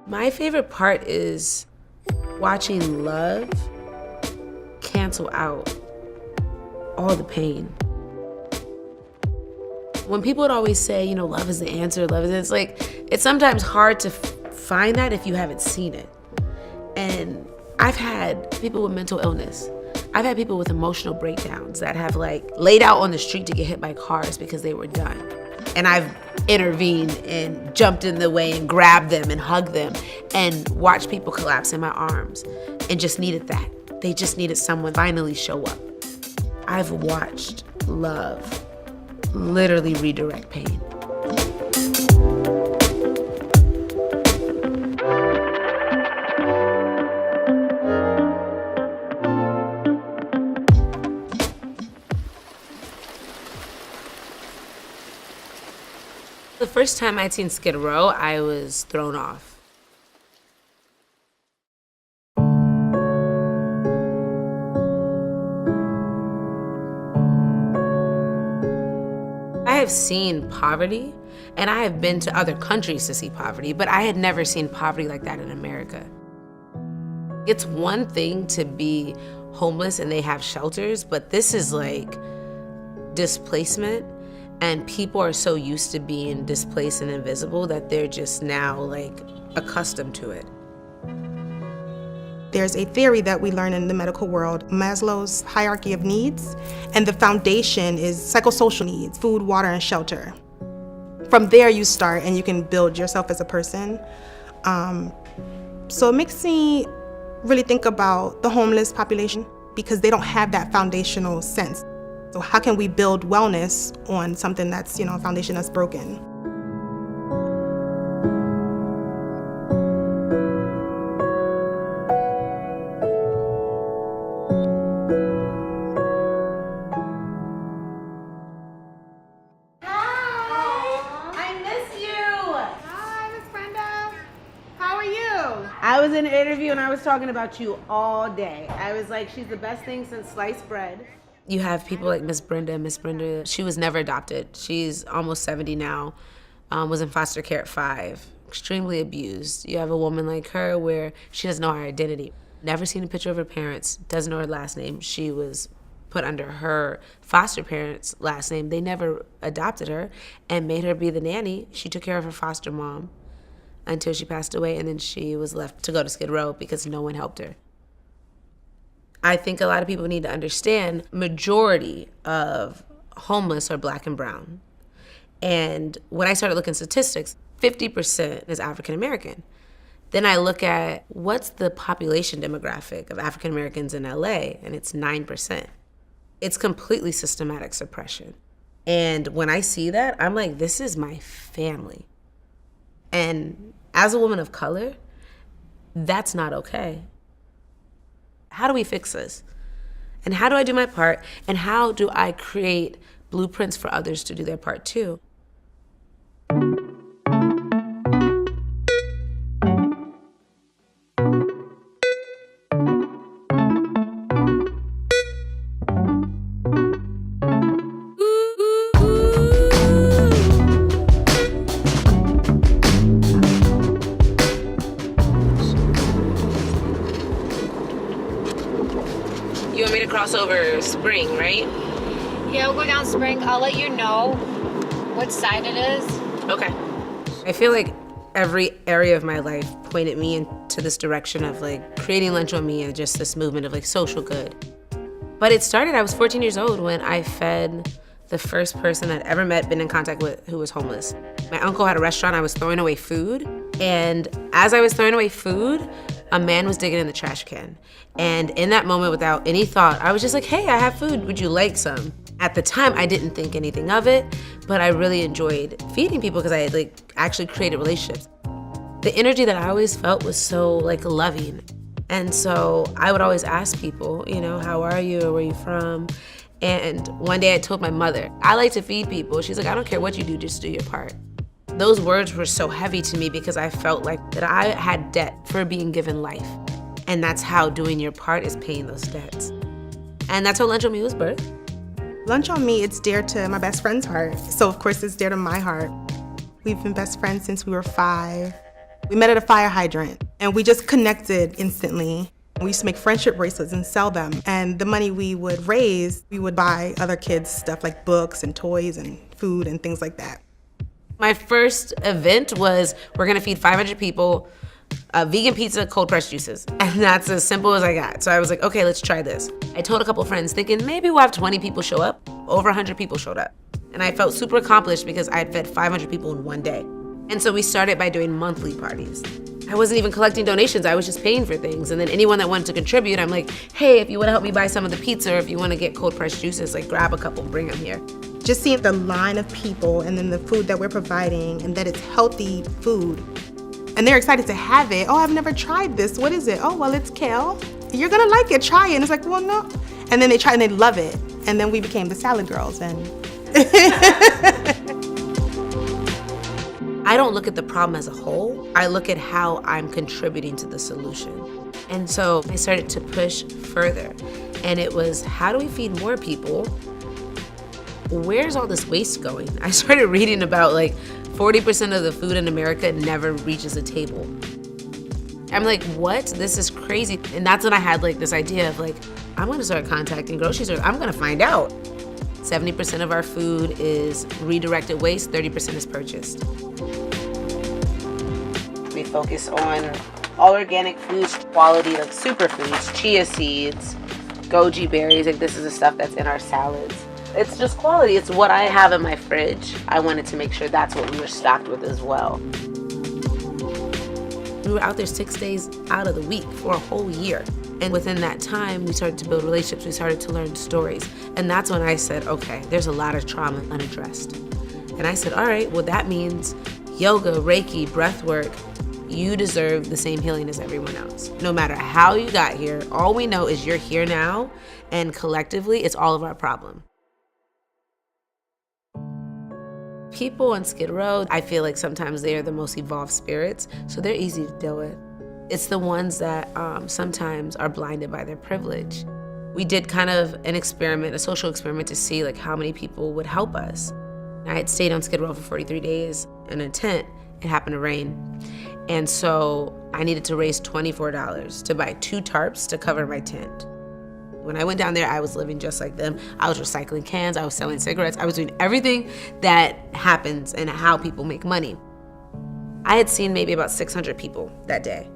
My favorite part is watching love cancel out all the pain. When people would always say, you know, love is the answer, love is, it's like, it's sometimes hard to find that if you haven't seen it. And I've had people with mental illness. I've had people with emotional breakdowns that have like laid out on the street to get hit by cars because they were done. And I've intervened and jumped in the way and grabbed them and hugged them and watched people collapse in my arms and just needed that. They just needed someone to finally show up. I've watched love literally redirect pain. The first time I'd seen Skid Row, I was thrown off. I have seen poverty, and I have been to other countries to see poverty, but I had never seen poverty like that in America. It's one thing to be homeless and they have shelters, but this is like displacement. And people are so used to being displaced and invisible that they're just now like accustomed to it. There's a theory that we learn in the medical world, Maslow's hierarchy of needs, and the foundation is psychosocial needs, food, water, and shelter. From there you start and you can build yourself as a person. So it makes me really think about the homeless population because they don't have that foundational sense. So how can we build wellness on something that's, a foundation that's broken? I was in an interview and I was talking about you all day. I was like, she's the best thing since sliced bread. You have people like Miss Brenda. Miss Brenda, she was never adopted. She's almost 70 now, was in foster care at 5, extremely abused. You have a woman like her where she doesn't know her identity. Never seen a picture of her parents, doesn't know her last name. She was put under her foster parents' last name. They never adopted her and made her be the nanny. She took care of her foster mom until she passed away, and then she was left to go to Skid Row because no one helped her. I think a lot of people need to understand majority of homeless are Black and brown. And when I started looking at statistics, 50% is African American. Then I look at what's the population demographic of African Americans in LA, and it's 9%. It's completely systematic suppression. And when I see that, I'm like, this is my family. And as a woman of color, that's not okay. How do we fix this? And how do I do my part? And how do I create blueprints for others to do their part too? You want me to cross over Spring, right? Yeah, we'll go down Spring. I'll let you know what side it is. Okay. I feel like every area of my life pointed me into this direction of like creating Lunch on Me and just this movement of like social good. But it started, I was 14 years old when I fed the first person I'd ever met, been in contact with, who was homeless. My uncle had a restaurant, I was throwing away food. And as I was throwing away food, a man was digging in the trash can. And in that moment, without any thought, I was just like, hey, I have food, would you like some? At the time, I didn't think anything of it, but I really enjoyed feeding people because I had like actually created relationships. The energy that I always felt was so like loving. And so I would always ask people, how are you or where are you from? And one day I told my mother, I like to feed people. She's like, I don't care what you do, just do your part. Those words were so heavy to me because I felt like that I had debt for being given life. And that's how doing your part is paying those debts. And that's how Lunch on Me was birthed. Lunch on Me, it's dear to my best friend's heart. So of course it's dear to my heart. We've been best friends since we were 5. We met at a fire hydrant and we just connected instantly. We used to make friendship bracelets and sell them. And the money we would raise, we would buy other kids stuff like books and toys and food and things like that. My first event was, we're gonna feed 500 people vegan pizza, cold pressed juices. And that's as simple as I got. So I was like, okay, let's try this. I told a couple friends thinking maybe we'll have 20 people show up. Over 100 people showed up. And I felt super accomplished because I had fed 500 people in one day. And so we started by doing monthly parties. I wasn't even collecting donations, I was just paying for things. And then anyone that wanted to contribute, I'm like, hey, if you wanna help me buy some of the pizza, or if you wanna get cold pressed juices, like grab a couple, bring them here. Just seeing the line of people and then the food that we're providing and that it's healthy food. And they're excited to have it. Oh, I've never tried this, what is it? Oh, well, it's kale. You're gonna like it, try it. And it's like, well, no. And then they try and they love it. And then we became the salad girls and. I don't look at the problem as a whole. I look at how I'm contributing to the solution. And so I started to push further. And it was, how do we feed more people? Where's all this waste going? I started reading about like 40% of the food in America never reaches a table. I'm like, what? This is crazy. And that's when I had like this idea of like, I'm gonna start contacting grocery stores. I'm gonna find out. 70% of our food is redirected waste, 30% is purchased. We focus on all organic foods, quality, like superfoods, chia seeds, goji berries, like this is the stuff that's in our salads. It's just quality, it's what I have in my fridge. I wanted to make sure that's what we were stocked with as well. We were out there 6 days out of the week for a whole year. And within that time, we started to build relationships, we started to learn stories. And that's when I said, okay, there's a lot of trauma unaddressed. And I said, all right, well that means yoga, Reiki, breath work, you deserve the same healing as everyone else. No matter how you got here, all we know is you're here now, and collectively, it's all of our problem. People on Skid Row, I feel like sometimes they are the most evolved spirits, so they're easy to deal with. It's the ones that sometimes are blinded by their privilege. We did kind of an experiment, a social experiment to see like how many people would help us. I had stayed on Skid Row for 43 days in a tent. It happened to rain. And so I needed to raise $24 to buy 2 tarps to cover my tent. When I went down there, I was living just like them. I was recycling cans, I was selling cigarettes, I was doing everything that happens and how people make money. I had seen maybe about 600 people that day.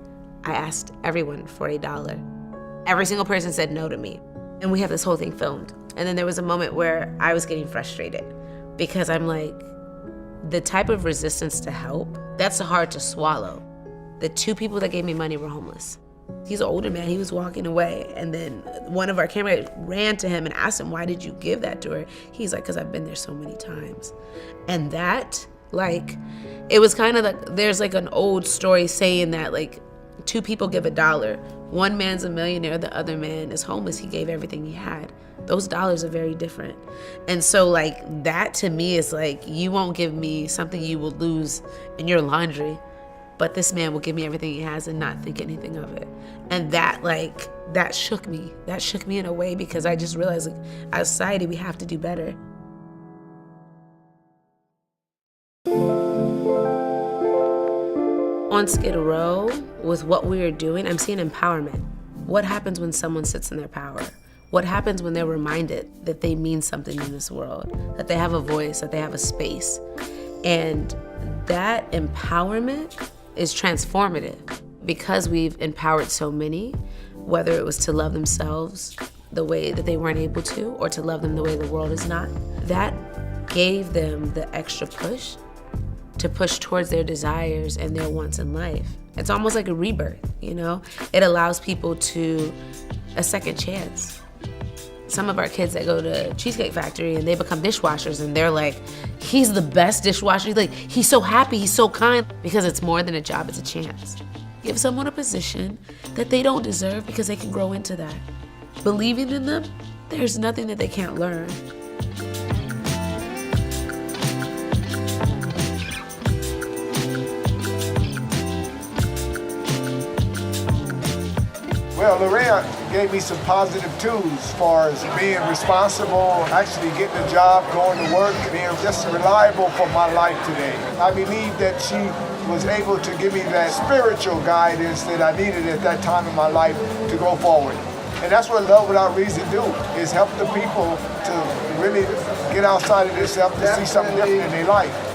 I asked everyone for $1. Every single person said no to me. And we have this whole thing filmed. And then there was a moment where I was getting frustrated because I'm like, the type of resistance to help, that's hard to swallow. The 2 people that gave me money were homeless. He's an older man, he was walking away. And then one of our cameramen ran to him and asked him, why did you give that to her? He's like, because I've been there so many times. And that, like, it was kind of like, there's like an old story saying that like 2 people give $1. One man's a millionaire, the other man is homeless. He gave everything he had. Those dollars are very different. And so like that to me is like, you won't give me something you will lose in your laundry, but this man will give me everything he has and not think anything of it. And that like, that shook me. That shook me in a way because I just realized like as a society, we have to do better. On Skid Row, with what we are doing, I'm seeing empowerment. What happens when someone sits in their power? What happens when they're reminded that they mean something in this world, that they have a voice, that they have a space? And that empowerment is transformative because we've empowered so many, whether it was to love themselves the way that they weren't able to, or to love them the way the world is not. That gave them the extra push to push towards their desires and their wants in life. It's almost like a rebirth, you know? It allows people to a second chance. Some of our kids that go to Cheesecake Factory and they become dishwashers and they're like, he's the best dishwasher. Like, he's so happy, he's so kind, because it's more than a job, it's a chance. Give someone a position that they don't deserve because they can grow into that. Believing in them, there's nothing that they can't learn. Well, LaRayia gave me some positive tools as far as being responsible, actually getting a job, going to work, being just reliable for my life today. I believe that she was able to give me that spiritual guidance that I needed at that time in my life to go forward. And that's what Love Without Reason do, is help the people to really get outside of themselves to see something different in their life.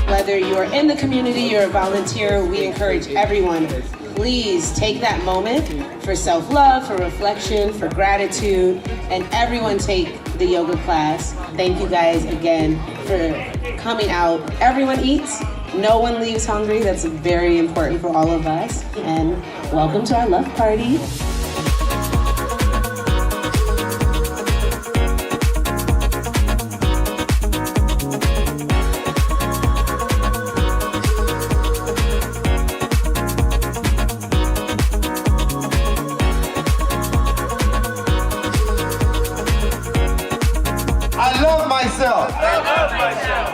Whether you're in the community, you're a volunteer, we encourage everyone, please take that moment for self-love, for reflection, for gratitude, and everyone take the yoga class. Thank you guys again for coming out. Everyone eats, no one leaves hungry. That's very important for all of us. And welcome to our love party.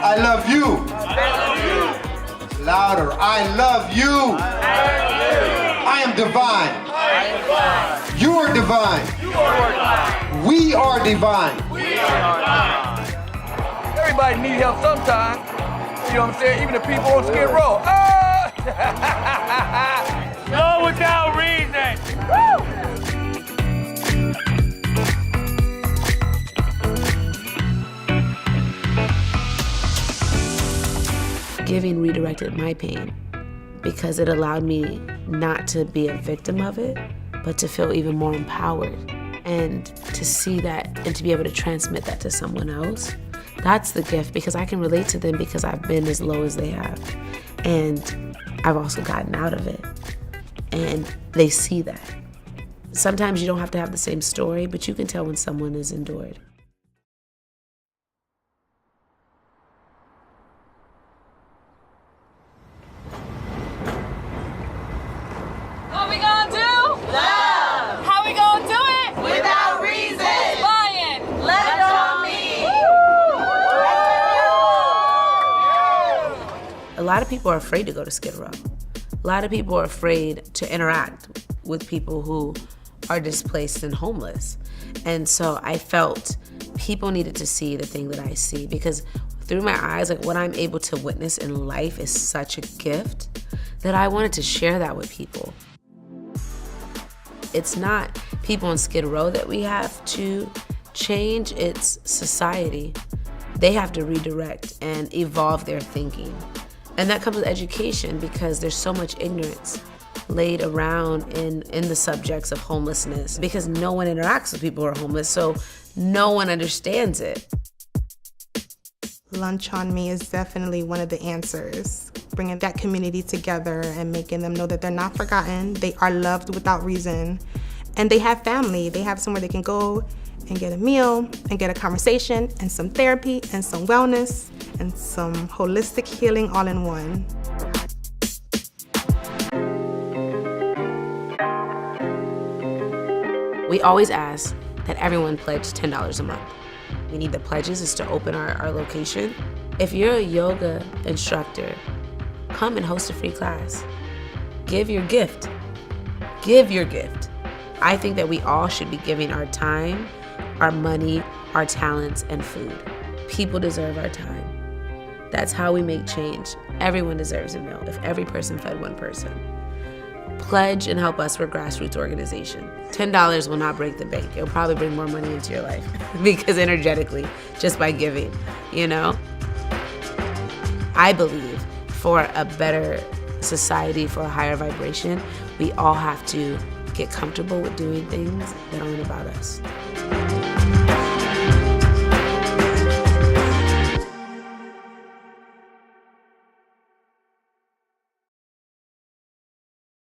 I love you. Louder. I love you. I am divine. You are divine. We are divine. Everybody needs help sometime. You know what I'm saying? Even the people on Skid Row. Love without reason. Woo! Giving redirected my pain because it allowed me not to be a victim of it, but to feel even more empowered and to see that and to be able to transmit that to someone else. That's the gift, because I can relate to them because I've been as low as they have. And I've also gotten out of it. And they see that. Sometimes you don't have to have the same story, but you can tell when someone has endured. What we gonna do? Love. How we gonna do it? Without reason. Lion. Let it on me. A lot of people are afraid to go to Skid Row. A lot of people are afraid to interact with people who are displaced and homeless. And so I felt people needed to see the thing that I see, because through my eyes, like what I'm able to witness in life is such a gift that I wanted to share that with people. It's not people on Skid Row that we have to change, it's society. They have to redirect and evolve their thinking. And that comes with education, because there's so much ignorance laid around in the subjects of homelessness, because no one interacts with people who are homeless, so no one understands it. Lunch on Me is definitely one of the answers. Bringing that community together and making them know that they're not forgotten, they are loved without reason, and they have family. They have somewhere they can go and get a meal and get a conversation and some therapy and some wellness and some holistic healing all in one. We always ask that everyone pledge $10 a month. We need the pledges is to open our location. If you're a yoga instructor, come and host a free class. Give your gift. Give your gift. I think that we all should be giving our time, our money, our talents, and food. People deserve our time. That's how we make change. Everyone deserves a meal if every person fed one person. Pledge and help us. We're a grassroots organization. $10 will not break the bank. It'll probably bring more money into your life because energetically, just by giving, you know? I believe for a better society, for a higher vibration, we all have to get comfortable with doing things that aren't about us.